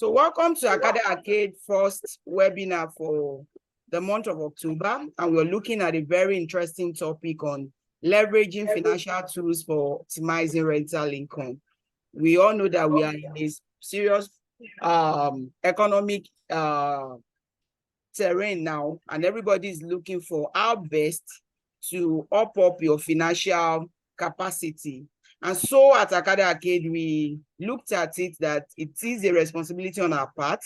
So welcome to Acada Arcade first webinar for the month of October. And we're looking at a very interesting topic on leveraging financial tools for optimizing rental income. We all know that we are in a serious economic terrain now, and everybody is looking for our best to up your financial capacity. And so at Acada Arcade, we looked at it that it is a responsibility on our part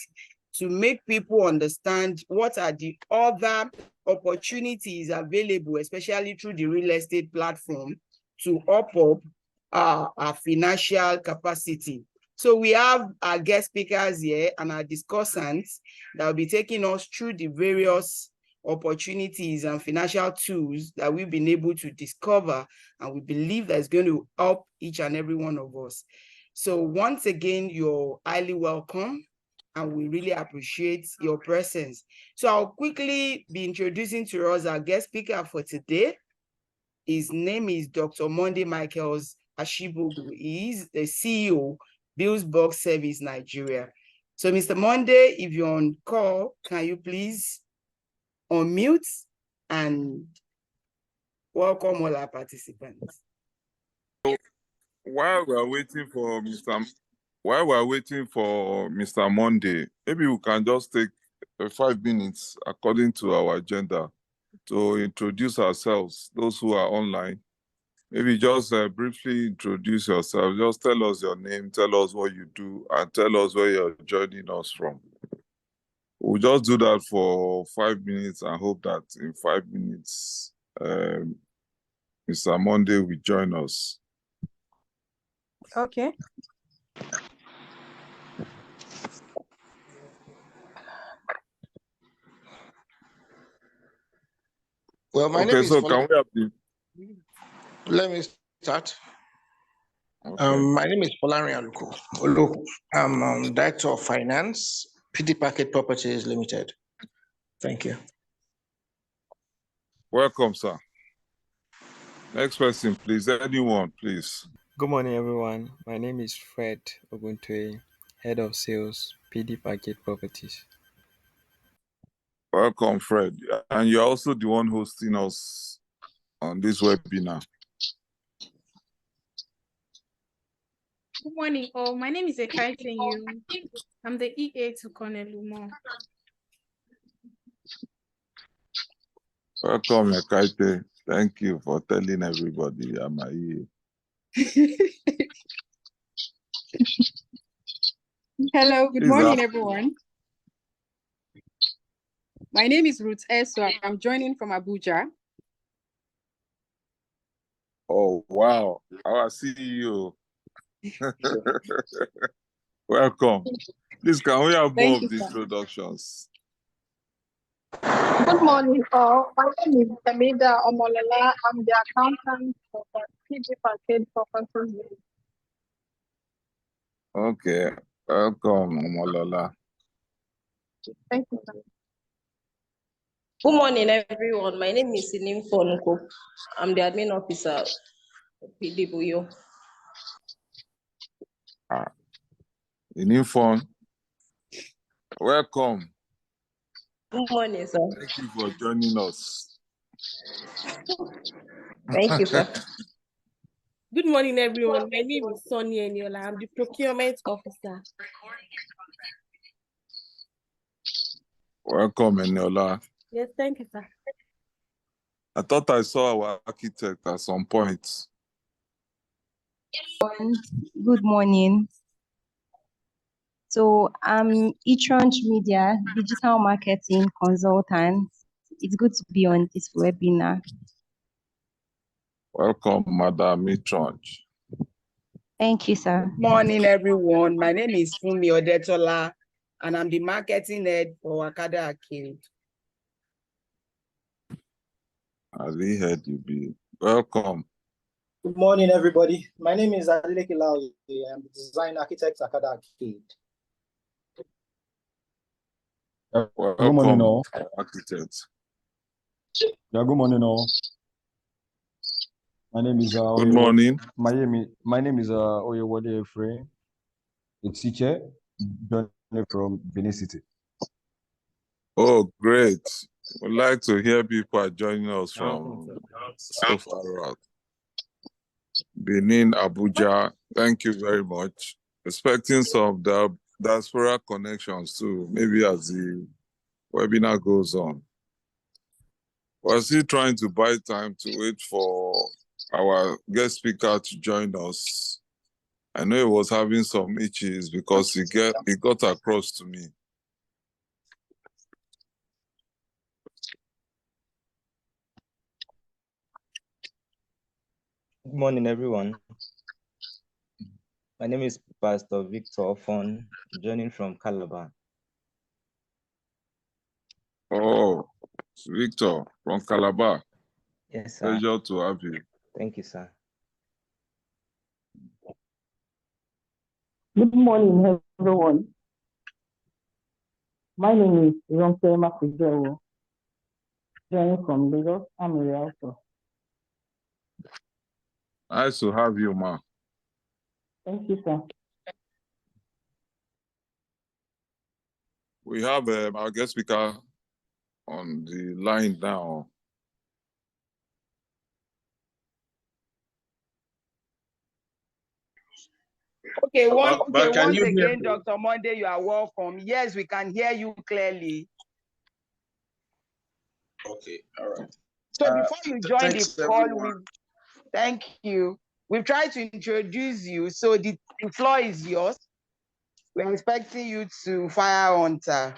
to make people understand what are the other opportunities available, especially through the real estate platform, to up our financial capacity. So we have our guest speakers here and our discussants that will be taking us through the various opportunities and financial tools that we've been able to discover, and we believe that it's going to help each and every one of us. So once again, you're highly welcome, and we really appreciate your presence. So I'll quickly be introducing to us our guest speaker for today. His name is Dr. Monday Michaels Ashibogu. He is the CEO, Bills Box Service Nigeria. So Mr. Monday, if you're on call, can you please unmute and welcome all our participants. While we're waiting for Mr. Monday, maybe we can just take 5 minutes according to our agenda to introduce ourselves, those who are online. Maybe just briefly introduce yourself. Just tell us your name, tell us what you do, and tell us where you're joining us from. We'll just do that for 5 minutes and hope that in 5 minutes, Mr. Monday will join us. Okay. Well, my name is so can we have the... Let me start. Okay. My name is Polari Aluko. I'm Director of Finance, PD Packet Properties Limited. Thank you. Welcome, sir. Next person, please. Anyone, please. Good morning, everyone. My name is Fred Oguntwe, Head of Sales, PD Packet Properties. Welcome, Fred. And you're also the one hosting us on this webinar. Good morning. My name is Ekaite Yu. I'm the EA to Colonel Lumo. Welcome, Ekaite. Thank you for telling everybody I'm a EA. Hello, good morning, everyone. My name is Ruth Eswa. I'm joining from Abuja. Oh, wow. Our CEO. Welcome. Please, can we have more of the introductions? Good morning, all. My name is Tamida Omolola. I'm the accountant for PG Packet Properties. Okay. Welcome, Omolola. Thank you. Good morning, everyone. My name is Sinim Fonko. I'm the admin officer of PD Buyo. Sinim, welcome. Good morning, sir. Thank you for joining us. Thank you, sir. Good morning, everyone. My name is Sonia Eniola. I'm the procurement officer. Welcome, Eniola. Yes, thank you, sir. I thought I saw our architect at some point. Good morning. So I'm Etrange Media, digital marketing consultant. It's good to be on this webinar. Welcome, Madam Etrange. Thank you, sir. Good morning, everyone. My name is Fumi Odetola, and I'm the marketing head for Acada Arcade. Ali head you be. Welcome. Good morning, everybody. My name is Adeleke Laoye. I'm the design architect at Acada Arcade. Welcome, good morning, all. Architect. Yeah, good morning, all. My name is Good morning. My name is Oyewole Efre, a teacher from Benin City. Oh, great. We'd like to hear people are joining us from so far out. Benin, Abuja. Thank you very much. Expecting some diaspora connections too, maybe as the webinar goes on. We're still trying to buy time to wait for our guest speaker to join us. I know he was having some issues because he got across to me. Good morning, everyone. My name is Pastor Victor Fon, joining from Calabar. Oh, Victor from Calabar. Yes, sir. Pleasure to have you. Thank you, sir. Good morning, everyone. My name is Ronke Makujero, joining from Lagos. I'm a realtor. Nice to have you, ma. Thank you, sir. We have our guest speaker on the line now. Okay, once hear again, me? Dr. Monday, you are welcome. Yes, we can hear you clearly. Okay, all right. So before you join the call, everyone. thank you. We've tried to introduce you, so the floor is yours. We're expecting you to fire on, sir.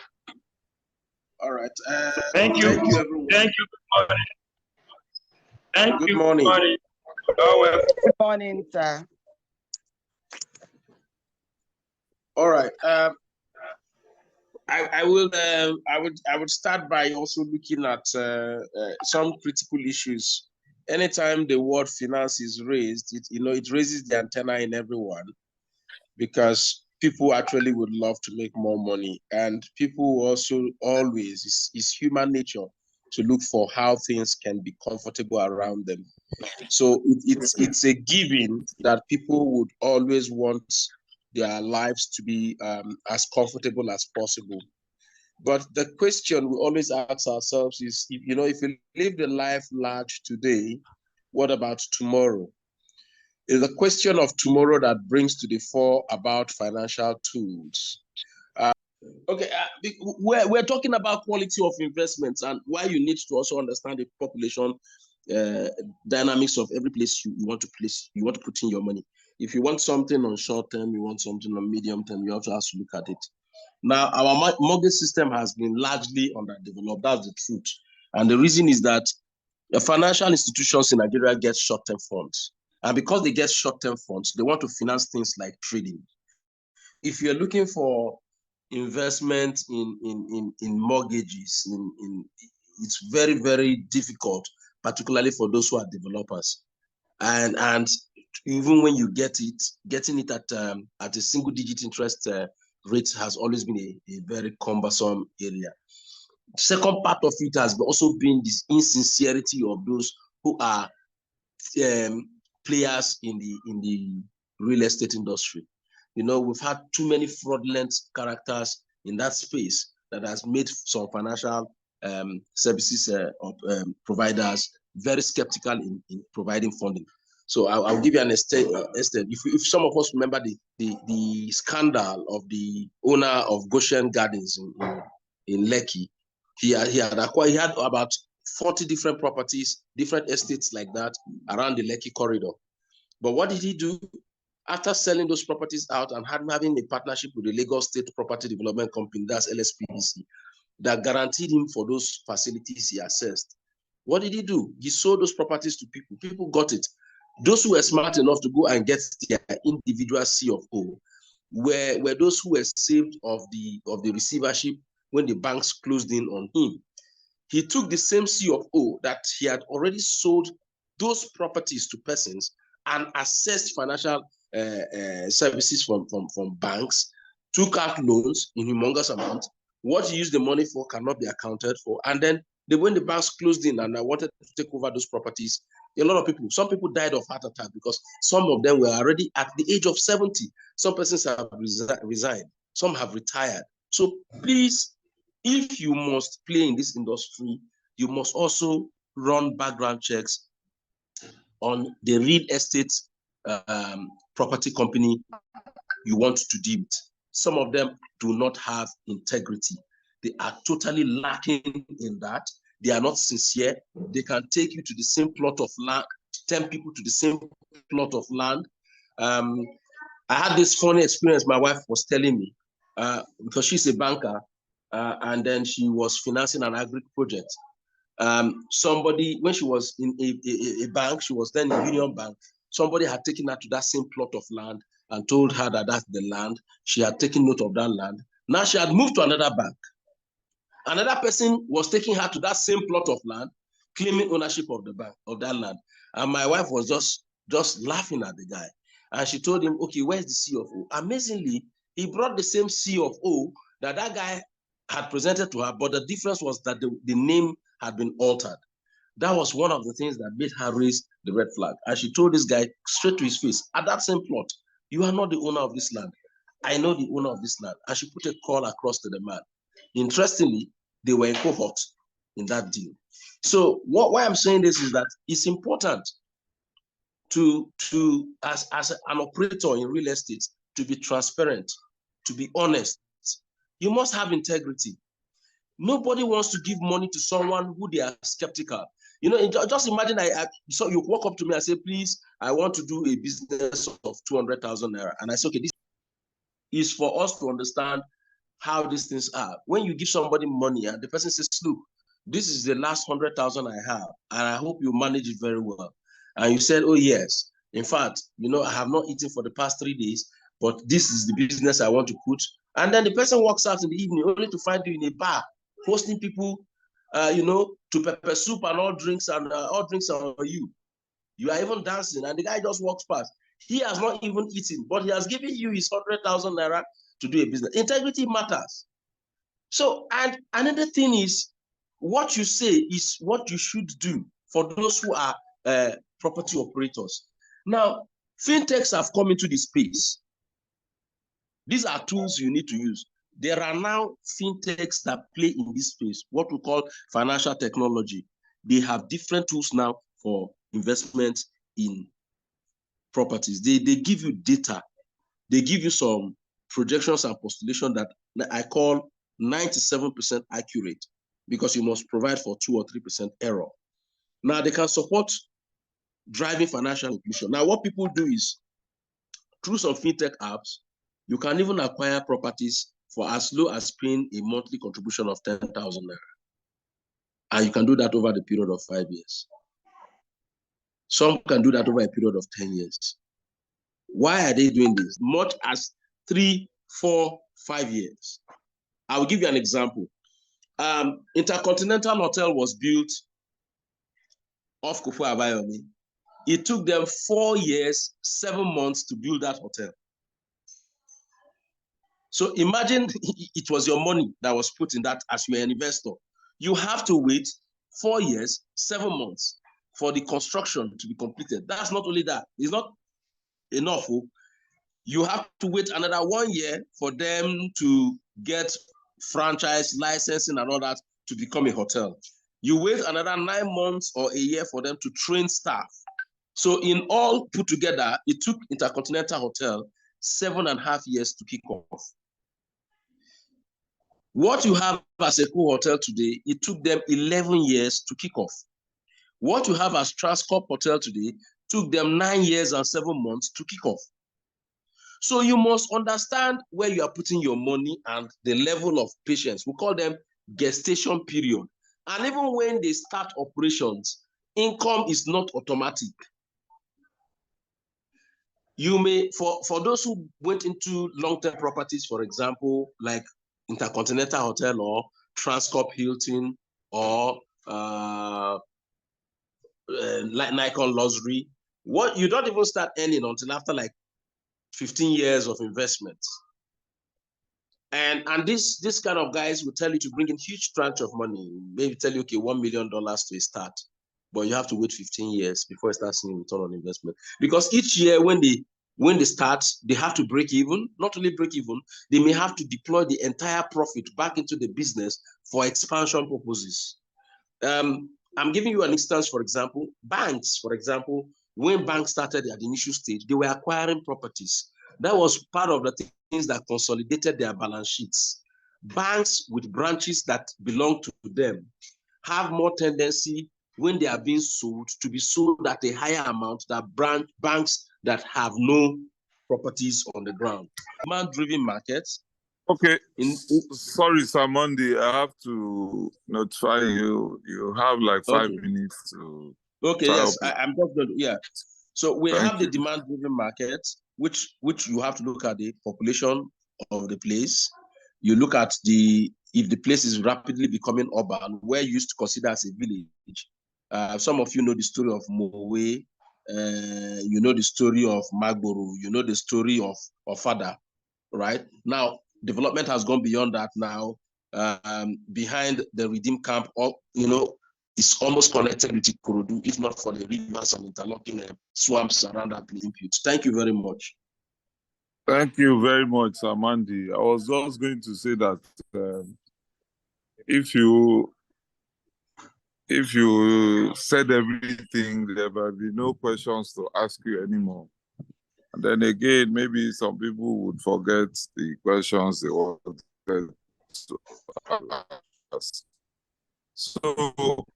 All right. Thank you. Thank you, everyone. Thank you. Good morning. Thank Good you. morning. Good morning. Oh, well. Good morning, sir. All right. I would start by also looking at some critical issues. Anytime the word finance is raised, it raises the antenna in everyone, because people actually would love to make more money, and people also always is human nature to look for how things can be comfortable around them. So it's a given that people would always want their lives to be as comfortable as possible. But the question we always ask ourselves is, if you live the life large today, what about tomorrow? It's the question of tomorrow that brings to the fore about financial tools. We're talking about quality of investments and why you need to also understand the population dynamics of every place you want to put in your money. If you want something on short term, you want something on medium term, you also have to look at it. Now, our mortgage system has been largely underdeveloped. That's the truth. And the reason is that the financial institutions in Nigeria get short-term funds. And because they get short-term funds, they want to finance things like trading. If you're looking for investment in mortgages, it's very, very difficult, particularly for those who are developers. And even when you getting it at a single-digit interest rate has always been a very cumbersome area. Second part of it has also been this insincerity of those who are players in the real estate industry. We've had too many fraudulent characters in that space that has made some financial services providers very skeptical in providing funding. So I'll give you an extent. If some of us remember the scandal of the owner of Goshen Gardens in Lekki, he had about 40 different properties, different estates like that around the Lekki corridor. But what did he do? After selling those properties out and having a partnership with the Lagos State Property Development Company, that's LSPDC, that guaranteed him for those facilities he assessed. What did he do? He sold those properties to people. People got it. Those who were smart enough to go and get their individual C of O were those who were saved of the receivership when the banks closed in on him. He took the same C of O that he had already sold those properties to persons and assessed financial services from banks, took out loans in humongous amounts. What he used the money for cannot be accounted for. And then when the banks closed in and I wanted to take over those properties, some people died of heart attack because some of them were already at the age of 70. Some persons have resigned. Some have retired. So please, if you must play in this industry, you must also run background checks on the real estate property company you want to deal with. Some of them do not have integrity. They are totally lacking in that. They are not sincere. They can take you to the same plot of land, 10 people to the same plot of land. I had this funny experience my wife was telling me, because she's a banker, and then she was financing an agri project. Somebody, when she was in a bank, she was then in Union Bank, somebody had taken her to that same plot of land and told her that that's the land. She had taken note of that land. Now she had moved to another bank. Another person was taking her to that same plot of land, claiming ownership of the bank, of that land. And my wife was just laughing at the guy. And she told him, okay, where's the CFO? Amazingly, he brought the same CFO that guy had presented to her, but the difference was that the name had been altered. That was one of the things that made her raise the red flag. And she told this guy straight to his face, at that same plot, you are not the owner of this land. I know the owner of this land. And she put a call across to the man. Interestingly, they were in cohort in that deal. So why I'm saying this is that it's important to as an operator in real estate, to be transparent, to be honest. You must have integrity. Nobody wants to give money to someone who they are skeptical. You know, just imagine so you walk up to me and say, please, I want to do a business of 200,000 naira. And I say, okay, this is for us to understand how these things are. When you give somebody money and the person says, look, this is the last 100,000 I have, and I hope you manage it very well. And you said, oh yes, in fact, you know, I have not eaten for the past 3 days, but this is the business I want to put. And then the person walks out in the evening only to find you in a bar, hosting people, you know, to pepper soup and all drinks on you. You are even dancing, and the guy just walks past. He has not even eaten, but he has given you his 100,000 naira to do a business. Integrity matters. So, and another thing is, what you say is what you should do for those who are property operators. Now, fintechs have come into the space. These are tools you need to use. There are now fintechs that play in this space, what we call financial technology. They have different tools now for investment in properties. They give you data. They give you some projections and postulation that I call 97% accurate, because you must provide for 2 or 3% error. Now they can support driving financial inclusion. Now what people do is, through some fintech apps, you can even acquire properties for as low as paying a monthly contribution of 10,000 naira. And you can do that over the period of 5 years. Some can do that over a period of 10 years. Why are they doing this? Much as 3, 4, 5 years. I will give you an example. Intercontinental Hotel was built off Kufu Abayomi. It took them 4 years, 7 months to build that hotel. So imagine it was your money that was put in that as you're an investor. You have to wait 4 years, 7 months for the construction to be completed. That's not only that. It's not enough. You have to wait another 1 year for them to get franchise licensing and all that to become a hotel. You wait another 9 months or a year for them to train staff. So in all put together, it took Intercontinental Hotel 7.5 years to kick off. What you have as a cool hotel today, it took them 11 years to kick off. What you have as Transcorp Hotel today took them 9 years and 7 months to kick off. So you must understand where you are putting your money and the level of patience. We call them gestation period. And even when they start operations, income is not automatic. You may, for those who went into long-term properties, for example, like Intercontinental Hotel or Transcorp Hilton or like Nikon Luxury, what you don't even start earning until after like 15 years of investment. And this kind of guys will tell you to bring in huge tranche of money, maybe tell you, okay, $1 million to a start, but you have to wait 15 years before you start seeing return on investment. Because each year when they when they start, they have to break even. Not only break even, they may have to deploy the entire profit back into the business for expansion purposes. I'm giving you an instance, for example, banks, for example, when banks started at the initial stage, they were acquiring properties. That was part of the things that consolidated their balance sheets. Banks with branches that belong to them have more tendency when they are being sold to be sold at a higher amount than banks that have no properties on the ground. Demand-driven markets. Okay. Sorry, Sir Monday. I have to notify you. You have like 5 minutes to. Okay, yes, I'm just going to, yeah. So we have the you. demand-driven market, which you have to look at the population of the place. You look at if the place is rapidly becoming urban, where you used to consider as a village. Some of you know the story of Mowe, you know the story of Magboro, you know the story of Fada, right? Now, development has gone beyond that now. Behind the Redeem Camp, it's almost connected with Ikorodu, if not for the rivers and interlocking swamps around that place. Thank you very much. Thank you very much, Sir Mandy. I was just going to say that if you said everything, there will be no questions to ask you anymore. And then again, maybe some people would forget the questions they wanted to ask. So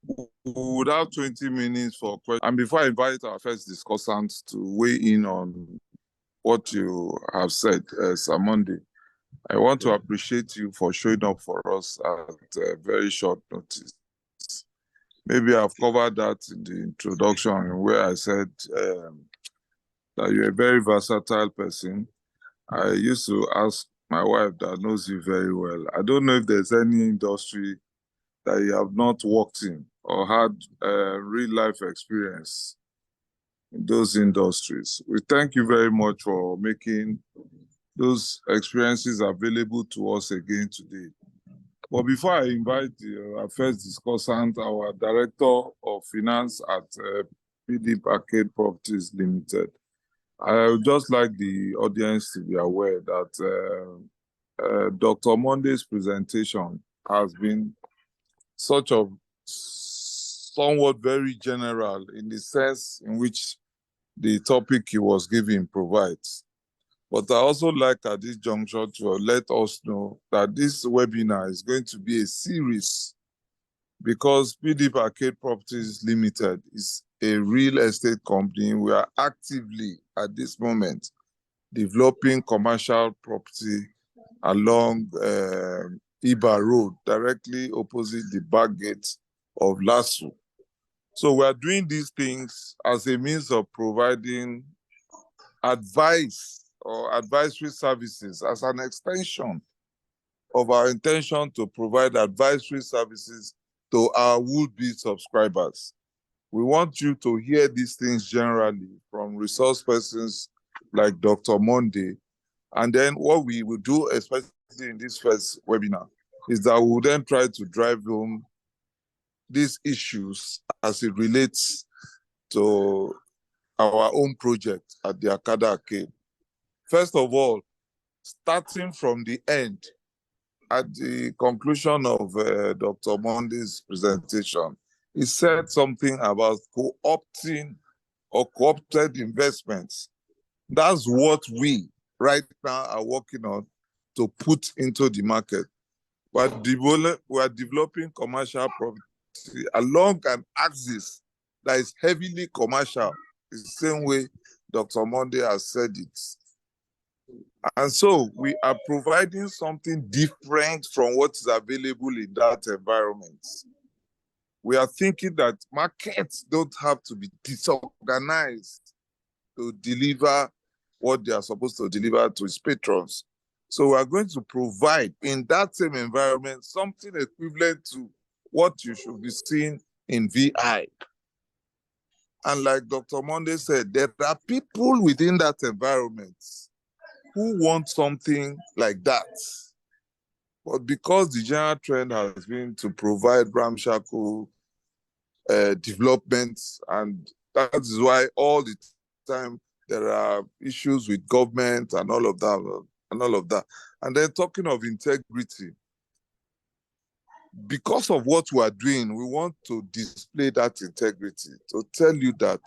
we would have 20 minutes for questions. And before I invite our first discussant to weigh in on what you have said, Sir Monday, I want to appreciate you for showing up for us at a very short notice. Maybe I've covered that in the introduction where I said that you're a very versatile person. I used to ask my wife that knows you very well. I don't know if there's any industry that you have not worked in or had real life experience in those industries. We thank you very much for making those experiences available to us again today. But before I invite our first discussant, our Director of Finance at PD Arcade Properties Limited, I would just like the audience to be aware that Dr. Monday's presentation has been somewhat very general in the sense in which the topic he was giving provides. But I also like at this juncture to let us know that this webinar is going to be a series because PD Arcade Properties Limited is a real estate company. We are actively at this moment developing commercial property along Iba Road, directly opposite the back gate of LASU. So we are doing these things as a means of providing advice or advisory services as an extension of our intention to provide advisory services to our would-be subscribers. We want you to hear these things generally from resource persons like Dr. Monday. And then what we will do, especially in this first webinar, is that we will then try to drive home these issues as it relates to our own project at the Acada Arcade. First of all, starting from the end, at the conclusion of Dr. Monday's presentation, he said something about co-opting or co-opted investments. That's what we right now are working on to put into the market. We are developing commercial property along an axis that is heavily commercial, the same way Dr. Monday has said it. And so we are providing something different from what is available in that environment. We are thinking that markets don't have to be disorganized to deliver what they are supposed to deliver to its patrons. So we are going to provide in that same environment something equivalent to what you should be seeing in VI. And like Dr. Monday said, there are people within that environment who want something like that. But because the general trend has been to provide ramshackle developments, and that is why all the time there are issues with government and all of that. And then talking of integrity, because of what we are doing, we want to display that integrity, to tell you that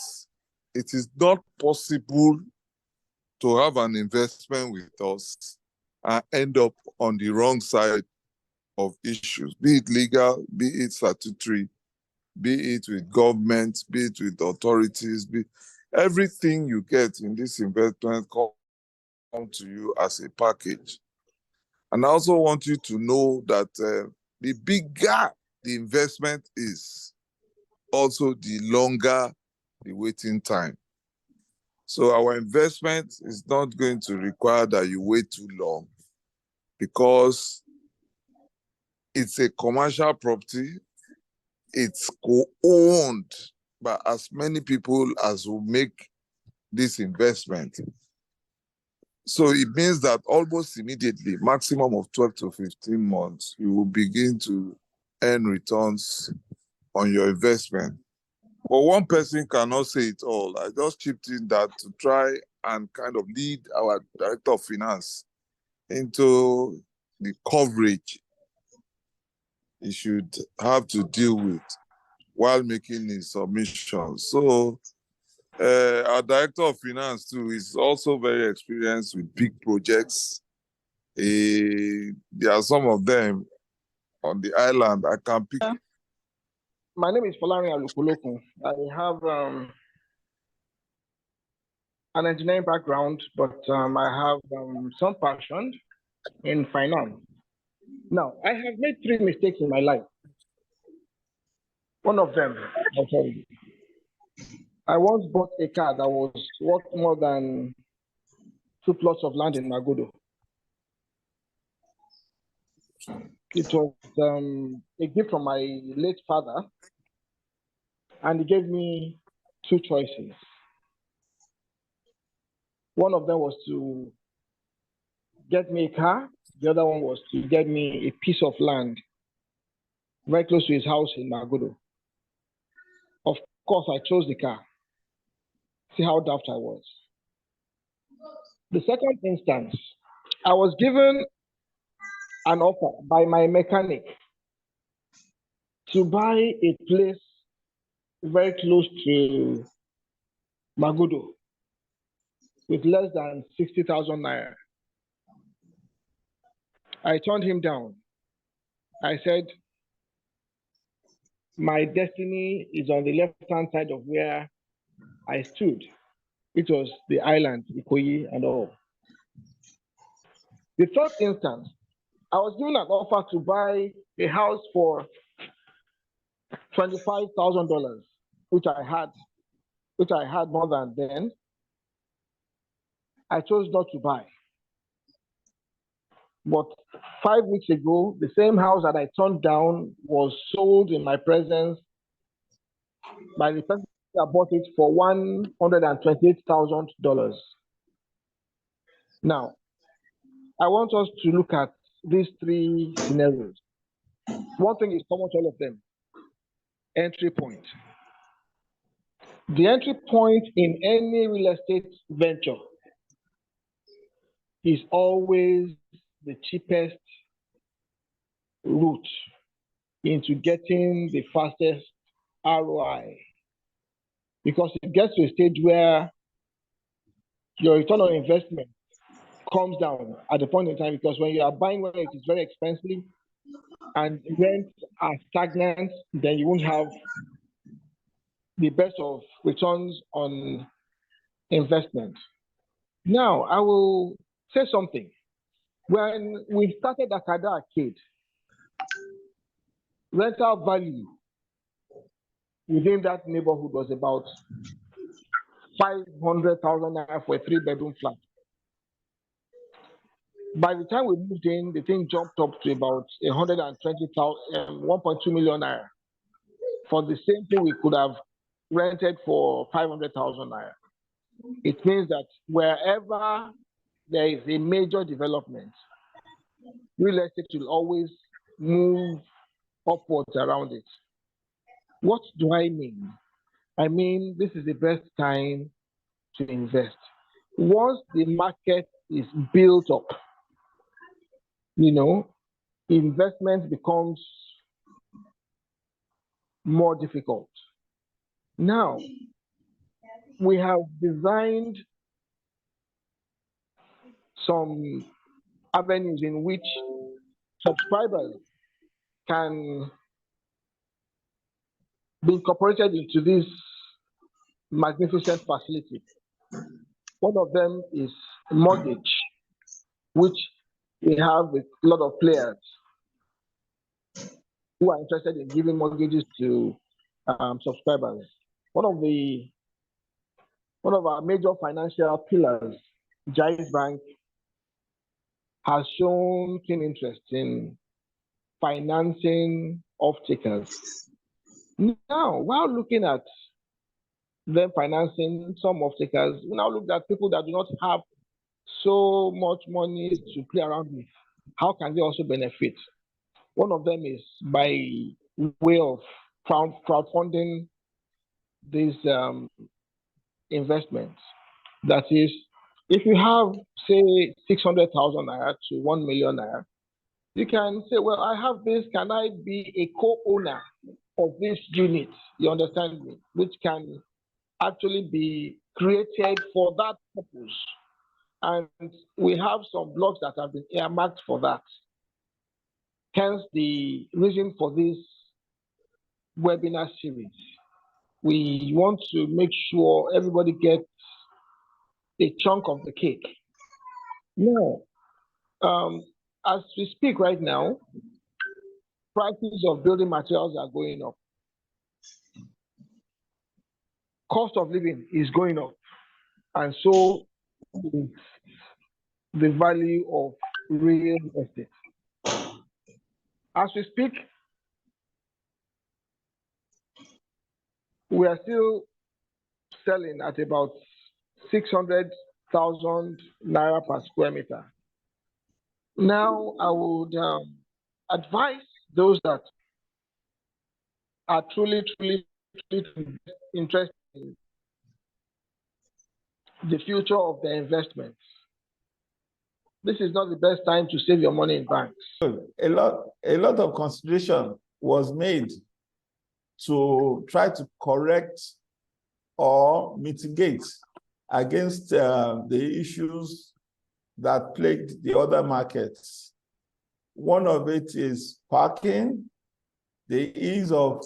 it is not possible to have an investment with us and end up on the wrong side of issues, be it legal, be it statutory, be it with government, be it with authorities, everything you get in this investment come to you as a package. And I also want you to know that the bigger the investment is, also the longer the waiting time. So our investment is not going to require that you wait too long, because it's a commercial property. It's co-owned by as many people as will make this investment. So it means that almost immediately, maximum of 12 to 15 months, you will begin to earn returns on your investment. But one person cannot say it all. I just chipped in that to try and kind of lead our director of finance into the coverage he should have to deal with while making his submission. So our director of finance too is also very experienced with big projects. There are some of them on the island. I can pick. My name is Folari Alukulokun. I have an engineering background, but I have some passion in finance. Now, I have made 3 mistakes in my life. One of them, I'll tell you. I once bought a car that was worth more than 2 plots of land in Magodo. It was a gift from my late father, and he gave me 2 choices. One of them was to get me a car. The other one was to get me a piece of land very close to his house in Magodo. Of course, I chose the car. See how daft I was. The second instance, I was given an offer by my mechanic to buy a place very close to Magodo with less than 60,000 naira. I turned him down. I said, my destiny is on the left-hand side of where I stood. It was the island, Ikoyi and all. The third instance, I was given an offer to buy a house for $25,000, which I had more than then. I chose not to buy. But 5 weeks ago, the same house that I turned down was sold in my presence by the person that bought it for $128,000. Now, I want us to look at these 3 scenarios. One thing is common to all of them: entry point. The entry point in any real estate venture is always the cheapest route into getting the fastest ROI, because it gets to a stage where your return on investment comes down at the point in time, because when you are buying where it is very expensive and rents are stagnant, then you won't have the best of returns on investment. Now, I will say something. When we started Acada Arcade, rental value within that neighborhood was about 500,000 naira for a 3-bedroom flat. By the time we moved in, the thing jumped up to about 1.2 million naira for the same thing we could have rented for 500,000 naira. It means that wherever there is a major development, real estate will always move upwards around it. What do I mean? I mean, this is the best time to invest. once the market is built up, investment becomes more difficult. Now, we have designed some avenues in which subscribers can be incorporated into this magnificent facility. One of them is mortgage, which we have a lot of players who are interested in giving mortgages to subscribers. One of our major financial pillars, Jais Bank, has shown keen interest in financing off-takers. Now, while looking at them financing some off-takers, we now look at people that do not have so much money to play around with. How can they also benefit? One of them is by way of crowdfunding these investments. That is, if you have, say, 600,000 naira to 1 million naira, you can say, well, I have this, can I be a co-owner of this unit? You understand me? Which can actually be created for that purpose. And we have some blocks that have been earmarked for that. Hence the reason for this webinar series. We want to make sure everybody gets a chunk of the cake. Now, as we speak right now, prices of building materials are going up. Cost of living is going up. And so is the value of real estate. As we speak, we are still selling at about 600,000 naira per square meter. Now, I would advise those that are truly interested in the future of their investments. This is not the best time to save your money in banks. A lot of consideration was made to try to correct or mitigate against the issues that plagued the other markets. One of it is parking, the ease of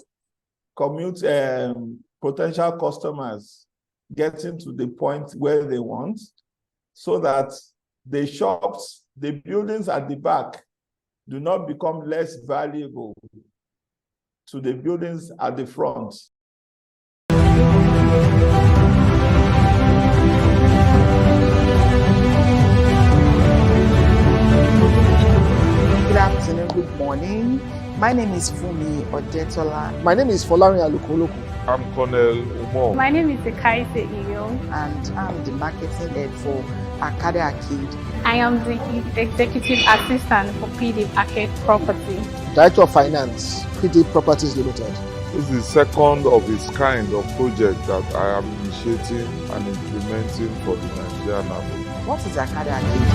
potential customers getting to the point where they want, so that the shops, the buildings at the back do not become less valuable to the buildings at the front. Good afternoon, good morning. My name is Fumi Odetola. My name is Folarin Alukoloku. I'm Colonel Umo. My name is Akaise Iyo. And I'm the marketing head for Acada Arcade. I am the executive assistant for PD Arcade Property. Director of Finance, PD Properties Limited. This is the second of its kind of project that I am initiating and implementing for the Nigerian Army. What is Acada Arcade?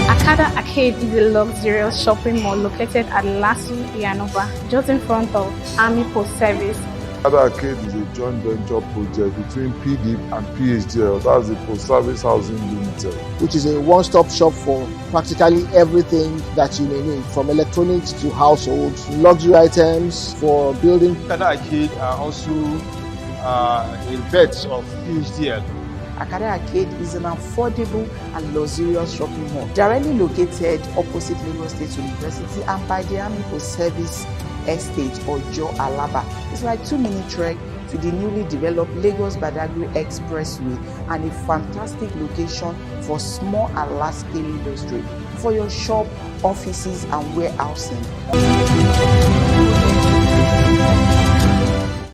Acada Arcade is a luxurious shopping mall located at Lasu, Yanova, just in front of Army Post Service. Acada Arcade is a joint venture project between PD and PHDL, that's the Post Service Housing Limited, which is a one-stop shop for practically everything that you may need, from electronics to households, luxury items for building. Acada Arcade are also in beds of PHDL. Acada Arcade is an affordable and luxurious shopping mall directly located opposite Lagos State University and by the Army Post Service Estate or Jo Alaba. It's like 2-minute trek to the newly developed Lagos Badagry Expressway and a fantastic location for small and large-scale industry. for your shop, offices, and warehousing.